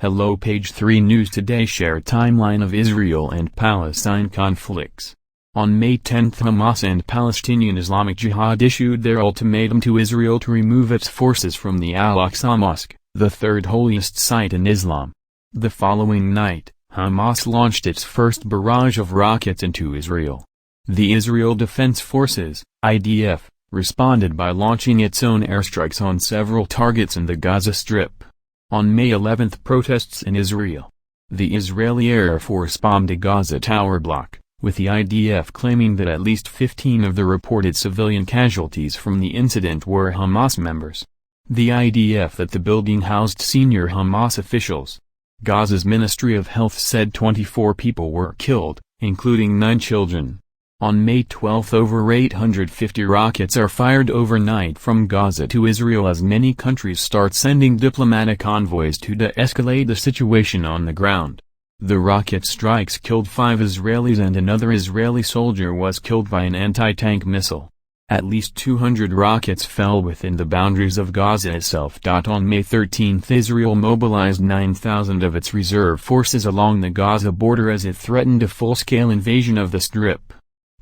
Hello, Page 3 News today. Share timeline of Israel and Palestine conflicts. On May 10, Hamas and Palestinian Islamic Jihad issued their ultimatum to Israel to remove its forces from the Al-Aqsa Mosque, the third holiest site in Islam. The following night, Hamas launched its first barrage of rockets into Israel. The Israel Defense Forces, IDF, responded by launching its own airstrikes on several targets in the Gaza Strip. On May 11, protests in Israel. The Israeli Air Force bombed a Gaza tower block, with the IDF claiming that at least 15 of the reported civilian casualties from the incident were Hamas members. The IDF that the building housed senior Hamas officials. Gaza's Ministry of Health said 24 people were killed, including 9 children. On May 12, over 850 rockets are fired overnight from Gaza to Israel as many countries start sending diplomatic envoys to de-escalate the situation on the ground. The rocket strikes killed 5 Israelis and another Israeli soldier was killed by an anti-tank missile. At least 200 rockets fell within the boundaries of Gaza itself. On May 13, Israel mobilized 9,000 of its reserve forces along the Gaza border as it threatened a full-scale invasion of the Strip.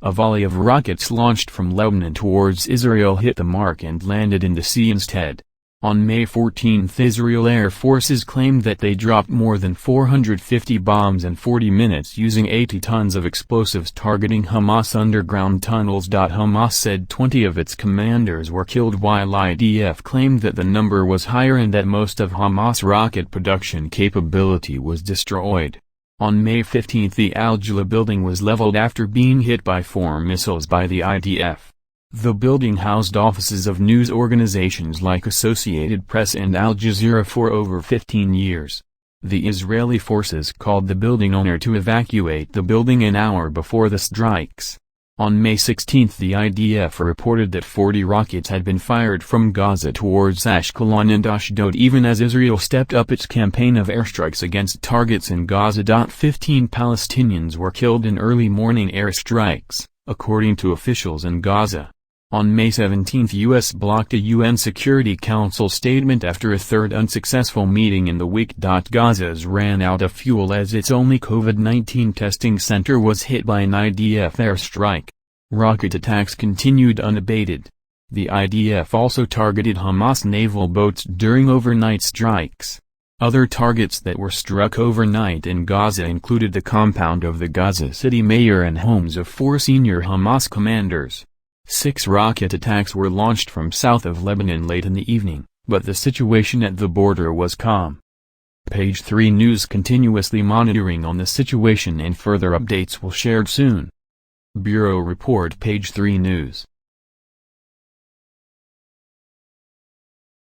A volley of rockets launched from Lebanon towards Israel hit the mark and landed in the sea instead. On May 14, Israel Air Forces claimed that they dropped more than 450 bombs in 40 minutes using 80 tons of explosives targeting Hamas underground tunnels. Hamas said 20 of its commanders were killed while IDF claimed that the number was higher and that most of Hamas rocket production capability was destroyed. On May 15, the Al-Jala building was leveled after being hit by 4 missiles by the IDF. The building housed offices of news organizations like Associated Press and Al Jazeera for over 15 years. The Israeli forces called the building owner to evacuate the building an hour before the strikes. On May 16, the IDF reported that 40 rockets had been fired from Gaza towards Ashkelon and Ashdod even as Israel stepped up its campaign of airstrikes against targets in Gaza. 15 Palestinians were killed in early morning airstrikes, according to officials in Gaza. On May 17, U.S. blocked a UN Security Council statement after a third unsuccessful meeting in the week. Gaza's ran out of fuel as its only COVID-19 testing center was hit by an IDF airstrike. Rocket attacks continued unabated. The IDF also targeted Hamas naval boats during overnight strikes. Other targets that were struck overnight in Gaza included the compound of the Gaza City mayor and homes of 4 senior Hamas commanders. 6 rocket attacks were launched from south of Lebanon late in the evening, but the situation at the border was calm. Page 3 News continuously monitoring on the situation and further updates will shared soon. Bureau Report. Page 3 News.